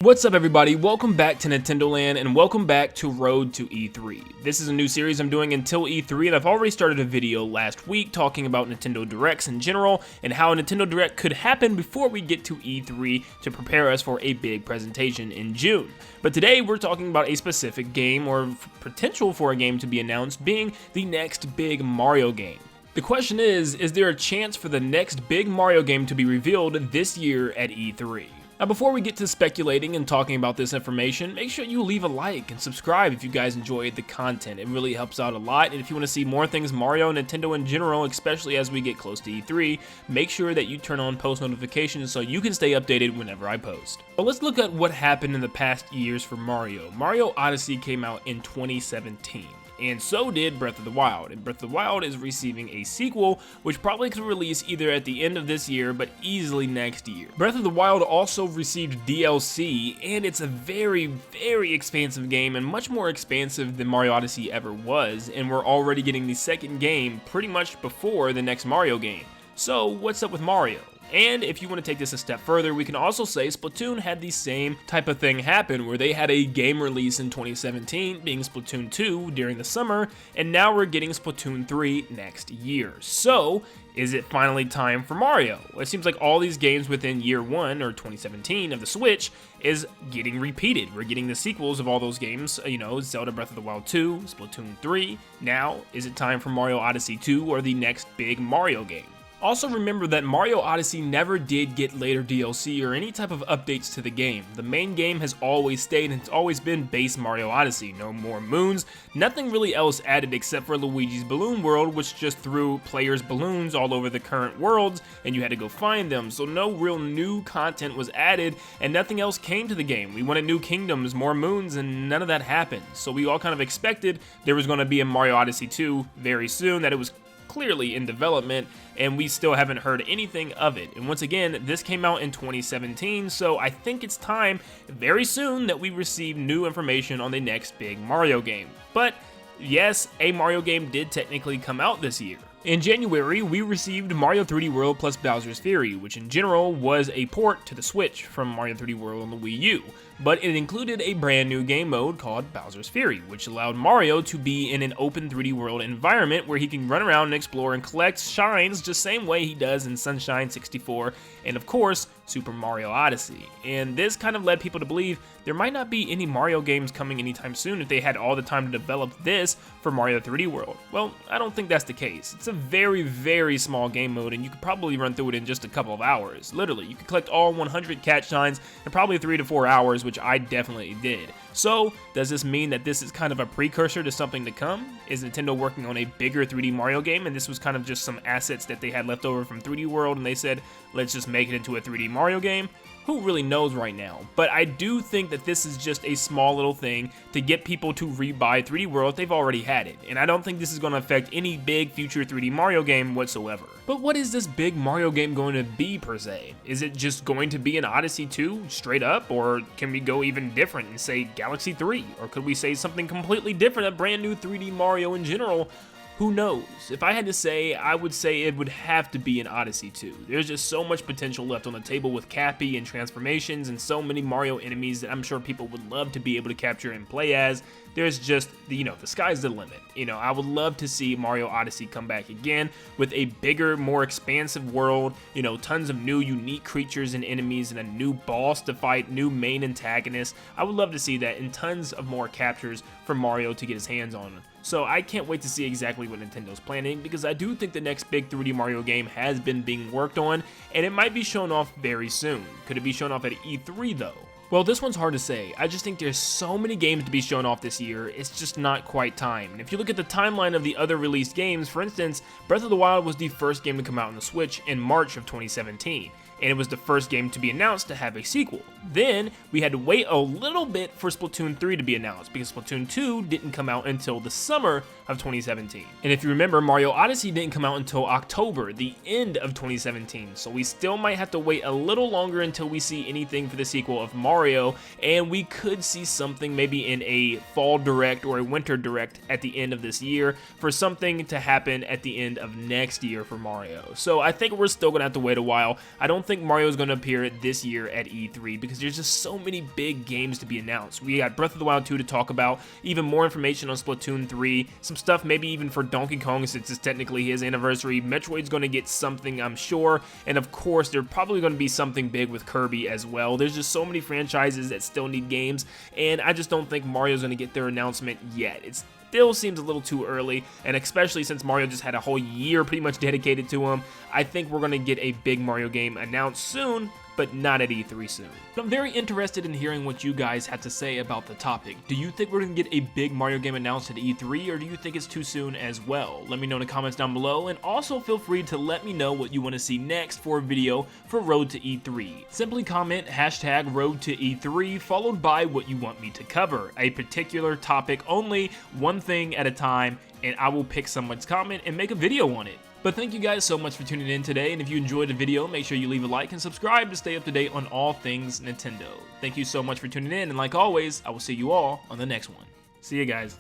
What's up everybody, welcome back to Nintendo Land and welcome back to Road to E3. This is a new series I'm doing until E3 and I've already started a video last week talking about Nintendo Directs in general and how a Nintendo Direct could happen before we get to E3 to prepare us for a big presentation in June. But today we're talking about a specific game or potential for a game to be announced being the next big Mario game. The question is there a chance for the next big Mario game to be revealed this year at E3? Now before we get to speculating and talking about this information, make sure you leave a like and subscribe if you guys enjoyed the content. It really helps out a lot, and if you want to see more things Mario and Nintendo in general, especially as we get close to E3, make sure that you turn on post notifications so you can stay updated whenever I post. But let's look at what happened in the past years for Mario. Mario Odyssey came out in 2017. And so did Breath of the Wild, and Breath of the Wild is receiving a sequel, which probably could release either at the end of this year, but easily next year. Breath of the Wild also received DLC, and it's a very, very expansive game, and much more expansive than Mario Odyssey ever was, and we're already getting the second game pretty much before the next Mario game. So what's up with Mario? And if you want to take this a step further, we can also say Splatoon had the same type of thing happen where they had a game release in 2017, being Splatoon 2 during the summer, and now we're getting Splatoon 3 next year. So, is it finally time for Mario? It seems like all these games within year 1, or 2017, of the Switch is getting repeated. We're getting the sequels of all those games, Zelda Breath of the Wild 2, Splatoon 3. Now, is it time for Mario Odyssey 2 or the next big Mario game? Also remember that Mario Odyssey never did get later DLC or any type of updates to the game. The main game has always stayed and it's always been base Mario Odyssey. No more moons, nothing really else added except for Luigi's Balloon World, which just threw players' balloons all over the current worlds and you had to go find them. So no real new content was added and nothing else came to the game. We wanted new kingdoms, more moons, and none of that happened. So we all kind of expected there was going to be a Mario Odyssey 2 very soon, that it was clearly in development, and we still haven't heard anything of it. And once again, this came out in 2017, so I think it's time very soon that we receive new information on the next big Mario game. But yes, a Mario game did technically come out this year. In January, we received Mario 3D World plus Bowser's Fury, which in general was a port to the Switch from Mario 3D World on the Wii U, but it included a brand new game mode called Bowser's Fury, which allowed Mario to be in an open 3D world environment where he can run around and explore and collect shines the same way he does in Sunshine 64 and of course Super Mario Odyssey. And this kind of led people to believe there might not be any Mario games coming anytime soon if they had all the time to develop this for Mario 3D World. Well, I don't think that's the case. It's a very, very small game mode and you could probably run through it in just a couple of hours. Literally, you could collect all 100 cat shines in probably 3 to 4 hours, which I definitely did. So, does this mean that this is kind of a precursor to something to come? Is Nintendo working on a bigger 3D Mario game and this was kind of just some assets that they had left over from 3D World and they said, let's just make it into a 3D Mario game? Who really knows right now? But I do think that this is just a small little thing to get people to rebuy 3D World if they've already had it. And I don't think this is going to affect any big future 3D Mario game whatsoever. But what is this big Mario game going to be per se? Is it just going to be an Odyssey 2 straight up? Or can we go even different and say Galaxy 3? Or could we say something completely different, a brand new 3D Mario in general? Who knows? If I had to say, I would say it would have to be an Odyssey 2. There's just so much potential left on the table with Cappy and transformations and so many Mario enemies that I'm sure people would love to be able to capture and play as. There's just, the sky's the limit. I would love to see Mario Odyssey come back again with a bigger, more expansive world, tons of new unique creatures and enemies and a new boss to fight, new main antagonists. I would love to see that and tons of more captures for Mario to get his hands on. So I can't wait to see exactly what Nintendo's planning because I do think the next big 3D Mario game has been being worked on and it might be shown off very soon. Could it be shown off at E3 though? Well, this one's hard to say. I just think there's so many games to be shown off this year, it's just not quite time. And if you look at the timeline of the other released games, for instance, Breath of the Wild was the first game to come out on the Switch in March of 2017. And it was the first game to be announced to have a sequel. Then, we had to wait a little bit for Splatoon 3 to be announced, because Splatoon 2 didn't come out until the summer of 2017. And if you remember, Mario Odyssey didn't come out until October, the end of 2017, so we still might have to wait a little longer until we see anything for the sequel of Mario, and we could see something maybe in a fall direct or a winter direct at the end of this year for something to happen at the end of next year for Mario. So I think we're still gonna have to wait a while. I don't think think Mario is going to appear this year at E3 because there's just so many big games to be announced. We got Breath of the Wild 2 to talk about, even more information on Splatoon 3, some stuff maybe even for Donkey Kong since it's technically his anniversary. Metroid's going to get something, I'm sure, and of course there's probably going to be something big with Kirby as well. There's just so many franchises that still need games, and I just don't think Mario's going to get their announcement yet. It still seems a little too early, and especially since Mario just had a whole year pretty much dedicated to him, I think we're going to get a big Mario game announced soon, but not at E3 soon. I'm very interested in hearing what you guys have to say about the topic. Do you think we're going to get a big Mario game announced at E3, or do you think it's too soon as well? Let me know in the comments down below, and also feel free to let me know what you want to see next for a video for Road to E3. Simply comment hashtag Road to E3 followed by what you want me to cover, a particular topic only, one thing at a time, and I will pick someone's comment and make a video on it. But thank you guys so much for tuning in today, and if you enjoyed the video, make sure you leave a like and subscribe to stay up to date on all things Nintendo. Thank you so much for tuning in, and like always, I will see you all on the next one. See you guys.